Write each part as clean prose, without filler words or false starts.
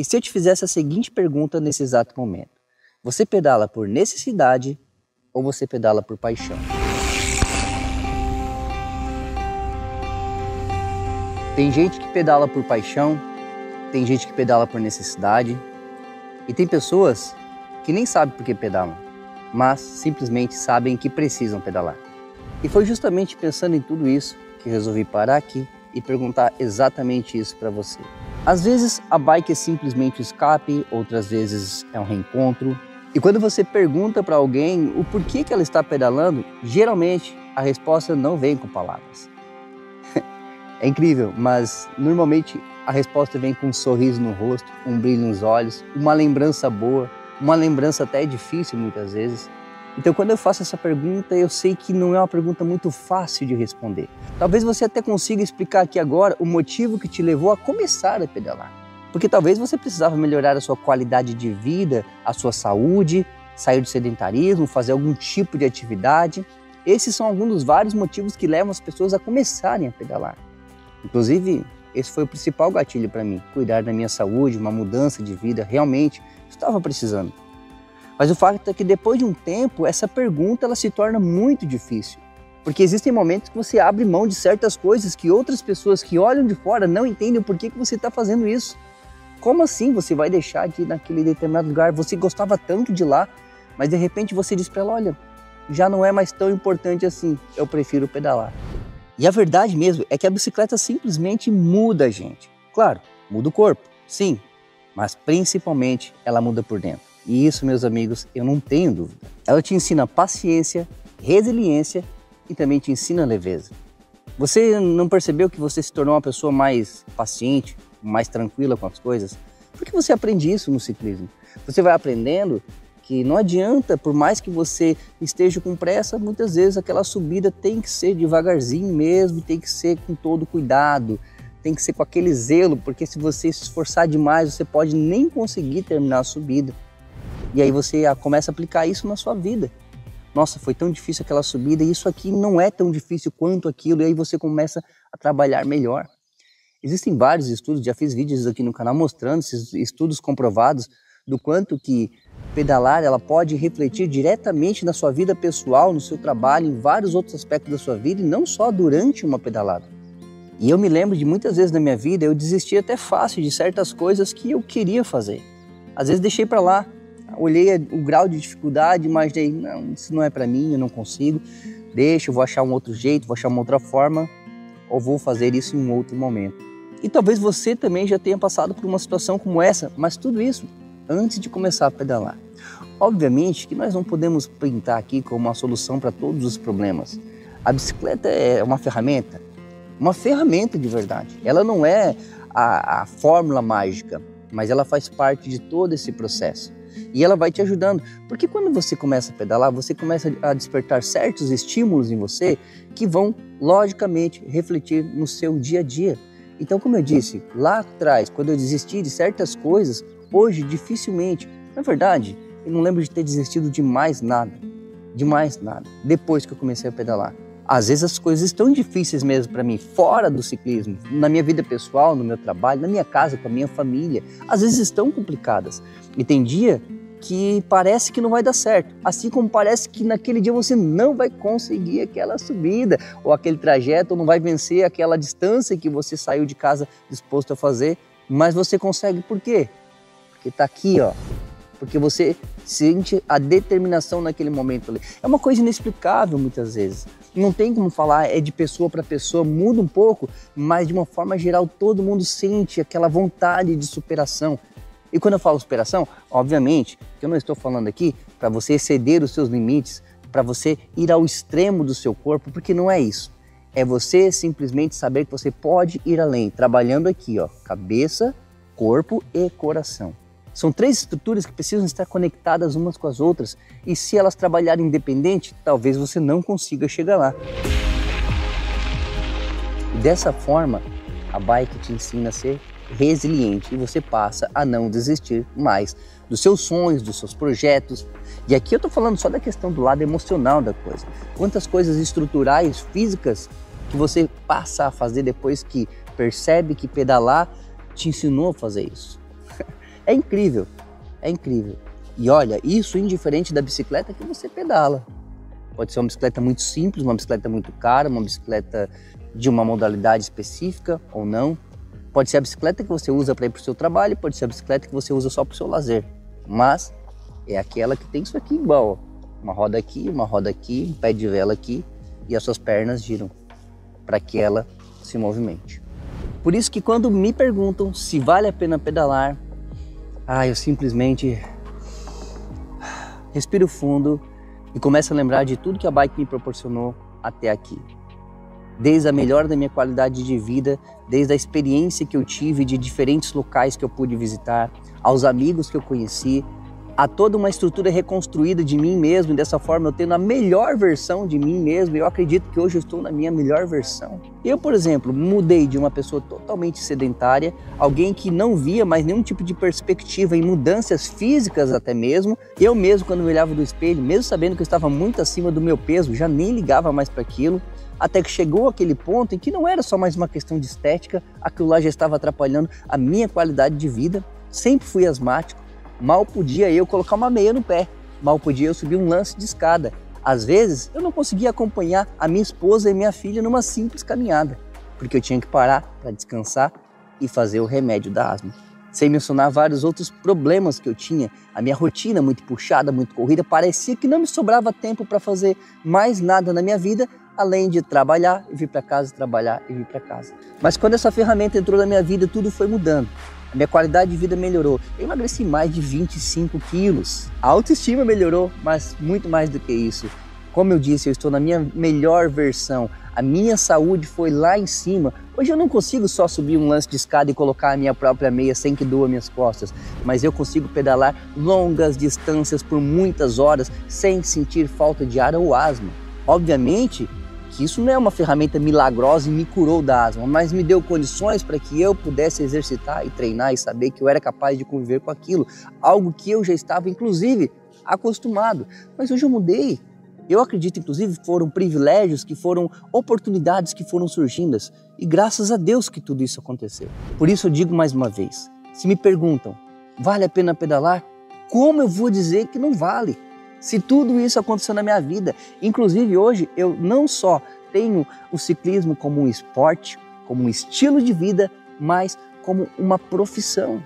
E se eu te fizesse a seguinte pergunta nesse exato momento? Você pedala por necessidade ou você pedala por paixão? Tem gente que pedala por paixão, tem gente que pedala por necessidade e tem pessoas que nem sabem por que pedalam, mas simplesmente sabem que precisam pedalar. E foi justamente pensando em tudo isso que resolvi parar aqui e perguntar exatamente isso para você. Às vezes a bike é simplesmente um escape, outras vezes é um reencontro. E quando você pergunta para alguém o porquê que ela está pedalando, geralmente a resposta não vem com palavras. É incrível, mas normalmente a resposta vem com um sorriso no rosto, um brilho nos olhos, uma lembrança boa, uma lembrança até difícil muitas vezes. Então quando eu faço essa pergunta, eu sei que não é uma pergunta muito fácil de responder. Talvez você até consiga explicar aqui agora o motivo que te levou a começar a pedalar. Porque talvez você precisava melhorar a sua qualidade de vida, a sua saúde, sair do sedentarismo, fazer algum tipo de atividade. Esses são alguns dos vários motivos que levam as pessoas a começarem a pedalar. Inclusive, esse foi o principal gatilho para mim, cuidar da minha saúde, uma mudança de vida, realmente estava precisando. Mas o fato é que depois de um tempo, essa pergunta ela se torna muito difícil. Porque existem momentos que você abre mão de certas coisas que outras pessoas que olham de fora não entendem o porquê que você está fazendo isso. Como assim você vai deixar de ir naquele determinado lugar? Você gostava tanto de lá, mas de repente você diz para ela, olha, já não é mais tão importante assim, eu prefiro pedalar. E a verdade mesmo é que a bicicleta simplesmente muda a gente. Claro, muda o corpo, sim, mas principalmente ela muda por dentro. E isso, meus amigos, eu não tenho dúvida. Ela te ensina paciência, resiliência e também te ensina leveza. Você não percebeu que você se tornou uma pessoa mais paciente, mais tranquila com as coisas? Por que você aprende isso no ciclismo? Você vai aprendendo que não adianta, por mais que você esteja com pressa, muitas vezes aquela subida tem que ser devagarzinho mesmo, tem que ser com todo cuidado, tem que ser com aquele zelo, porque se você se esforçar demais, você pode nem conseguir terminar a subida. E aí você começa a aplicar isso na sua vida. Nossa, foi tão difícil aquela subida e isso aqui não é tão difícil quanto aquilo, e aí você começa a trabalhar melhor. Existem vários estudos, já fiz vídeos aqui no canal mostrando esses estudos comprovados do quanto que pedalar ela pode refletir diretamente na sua vida pessoal, no seu trabalho, em vários outros aspectos da sua vida e não só durante uma pedalada. E eu me lembro de muitas vezes na minha vida eu desisti até fácil de certas coisas que eu queria fazer. Às vezes deixei para lá, olhei o grau de dificuldade, mas daí, não, isso não é para mim, eu não consigo, deixa, eu vou achar um outro jeito, vou achar uma outra forma, ou vou fazer isso em um outro momento. E talvez você também já tenha passado por uma situação como essa, mas tudo isso antes de começar a pedalar. Obviamente que nós não podemos pintar aqui como uma solução para todos os problemas. A bicicleta é uma ferramenta de verdade. Ela não é a fórmula mágica, mas ela faz parte de todo esse processo. E ela vai te ajudando, porque quando você começa a pedalar, você começa a despertar certos estímulos em você que vão, logicamente, refletir no seu dia a dia. Então, como eu disse, lá atrás, quando eu desisti de certas coisas, hoje, dificilmente, na verdade, eu não lembro de ter desistido de mais nada, depois que eu comecei a pedalar. Às vezes as coisas estão difíceis mesmo para mim, fora do ciclismo, na minha vida pessoal, no meu trabalho, na minha casa, com a minha família, às vezes estão complicadas. E tem dia que parece que não vai dar certo, assim como parece que naquele dia você não vai conseguir aquela subida, ou aquele trajeto, ou não vai vencer aquela distância que você saiu de casa disposto a fazer, mas você consegue por quê? Porque está aqui, ó. Porque você sente a determinação naquele momento ali. É uma coisa inexplicável muitas vezes. Não tem como falar, é de pessoa para pessoa, muda um pouco, mas de uma forma geral todo mundo sente aquela vontade de superação. E quando eu falo superação, obviamente, que eu não estou falando aqui para você exceder os seus limites, para você ir ao extremo do seu corpo, porque não é isso. É você simplesmente saber que você pode ir além, trabalhando aqui, ó, cabeça, corpo e coração. São três estruturas que precisam estar conectadas umas com as outras e se elas trabalharem independente, talvez você não consiga chegar lá. E dessa forma, a bike te ensina a ser resiliente e você passa a não desistir mais dos seus sonhos, dos seus projetos. E aqui eu estou falando só da questão do lado emocional da coisa. Quantas coisas estruturais, físicas, que você passa a fazer depois que percebe que pedalar te ensinou a fazer isso. É incrível, é incrível. E olha, isso indiferente da bicicleta que você pedala. Pode ser uma bicicleta muito simples, uma bicicleta muito cara, uma bicicleta de uma modalidade específica ou não. Pode ser a bicicleta que você usa para ir para o seu trabalho, pode ser a bicicleta que você usa só para o seu lazer. Mas é aquela que tem isso aqui igual, ó. Uma roda aqui, um pé de vela aqui e as suas pernas giram para que ela se movimente. Por isso que quando me perguntam se vale a pena pedalar, eu simplesmente respiro fundo e começo a lembrar de tudo que a bike me proporcionou até aqui. Desde a melhora da minha qualidade de vida, desde a experiência que eu tive de diferentes locais que eu pude visitar, aos amigos que eu conheci, a toda uma estrutura reconstruída de mim mesmo, e dessa forma eu tendo a melhor versão de mim mesmo. Eu acredito que hoje eu estou na minha melhor versão. Eu, por exemplo, mudei de uma pessoa totalmente sedentária, alguém que não via mais nenhum tipo de perspectiva em mudanças físicas até mesmo. Eu mesmo, quando me olhava do espelho, mesmo sabendo que eu estava muito acima do meu peso, já nem ligava mais para aquilo, até que chegou aquele ponto em que não era só mais uma questão de estética, aquilo lá já estava atrapalhando a minha qualidade de vida. Sempre fui asmático. Mal podia eu colocar uma meia no pé, mal podia eu subir um lance de escada. Às vezes eu não conseguia acompanhar a minha esposa e minha filha numa simples caminhada, porque eu tinha que parar para descansar e fazer o remédio da asma. Sem mencionar vários outros problemas que eu tinha, a minha rotina muito puxada, muito corrida, parecia que não me sobrava tempo para fazer mais nada na minha vida, além de trabalhar e vir para casa, trabalhar e vir para casa. Mas quando essa ferramenta entrou na minha vida, tudo foi mudando. A minha qualidade de vida melhorou. Eu emagreci mais de 25 quilos. A autoestima melhorou, mas muito mais do que isso. Como eu disse, eu estou na minha melhor versão. A minha saúde foi lá em cima. Hoje eu não consigo só subir um lance de escada e colocar a minha própria meia sem que doa minhas costas. Mas eu consigo pedalar longas distâncias por muitas horas sem sentir falta de ar ou asma. Obviamente que isso não é uma ferramenta milagrosa e me curou da asma, mas me deu condições para que eu pudesse exercitar e treinar e saber que eu era capaz de conviver com aquilo, algo que eu já estava, inclusive, acostumado. Mas hoje eu mudei. Eu acredito, inclusive, foram privilégios, que foram oportunidades que foram surgindo, e graças a Deus que tudo isso aconteceu. Por isso eu digo mais uma vez, se me perguntam, vale a pena pedalar? Como eu vou dizer que não vale? Se tudo isso aconteceu na minha vida. Inclusive hoje eu não só tenho o ciclismo como um esporte, como um estilo de vida, mas como uma profissão.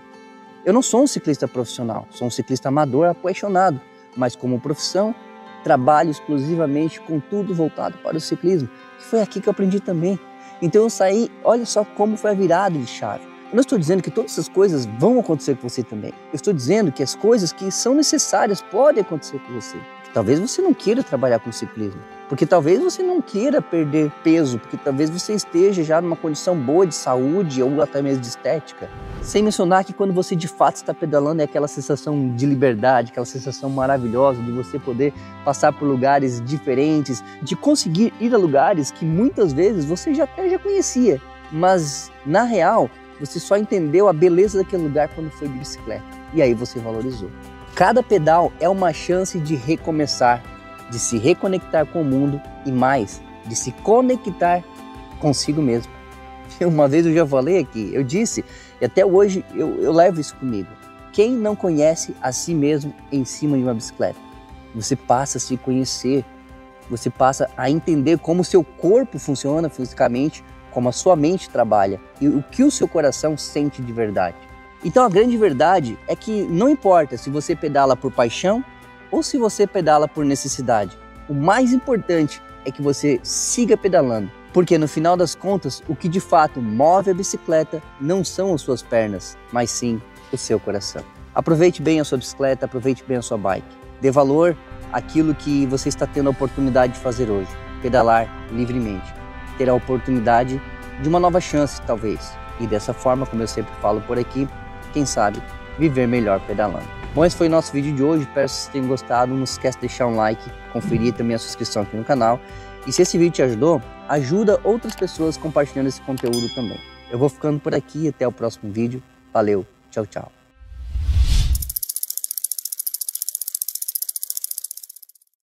Eu não sou um ciclista profissional, sou um ciclista amador apaixonado, mas como profissão trabalho exclusivamente com tudo voltado para o ciclismo, que foi aqui que eu aprendi também. Então eu saí, olha só como foi a virada de chave. Eu não estou dizendo que todas essas coisas vão acontecer com você também. Eu estou dizendo que as coisas que são necessárias podem acontecer com você. Talvez você não queira trabalhar com ciclismo, porque talvez você não queira perder peso, porque talvez você esteja já numa condição boa de saúde ou até mesmo de estética. Sem mencionar que quando você de fato está pedalando é aquela sensação de liberdade, aquela sensação maravilhosa de você poder passar por lugares diferentes, de conseguir ir a lugares que muitas vezes você já conhecia, mas na real você só entendeu a beleza daquele lugar quando foi de bicicleta, e aí você valorizou. Cada pedal é uma chance de recomeçar, de se reconectar com o mundo e mais, de se conectar consigo mesmo. Uma vez eu já falei aqui, eu disse, e até hoje eu levo isso comigo. Quem não conhece a si mesmo em cima de uma bicicleta? Você passa a se conhecer, você passa a entender como o seu corpo funciona fisicamente, como a sua mente trabalha e o que o seu coração sente de verdade. Então a grande verdade é que não importa se você pedala por paixão ou se você pedala por necessidade. O mais importante é que você siga pedalando, porque no final das contas o que de fato move a bicicleta não são as suas pernas, mas sim o seu coração. Aproveite bem a sua bicicleta, aproveite bem a sua bike. Dê valor àquilo que você está tendo a oportunidade de fazer hoje, pedalar livremente. Ter a oportunidade de uma nova chance, talvez. E dessa forma, como eu sempre falo por aqui, quem sabe, viver melhor pedalando. Bom, esse foi o nosso vídeo de hoje, espero que vocês tenham gostado. Não esquece de deixar um like, conferir também a sua inscrição aqui no canal. E se esse vídeo te ajudou, ajuda outras pessoas compartilhando esse conteúdo também. Eu vou ficando por aqui, até o próximo vídeo. Valeu, tchau, tchau.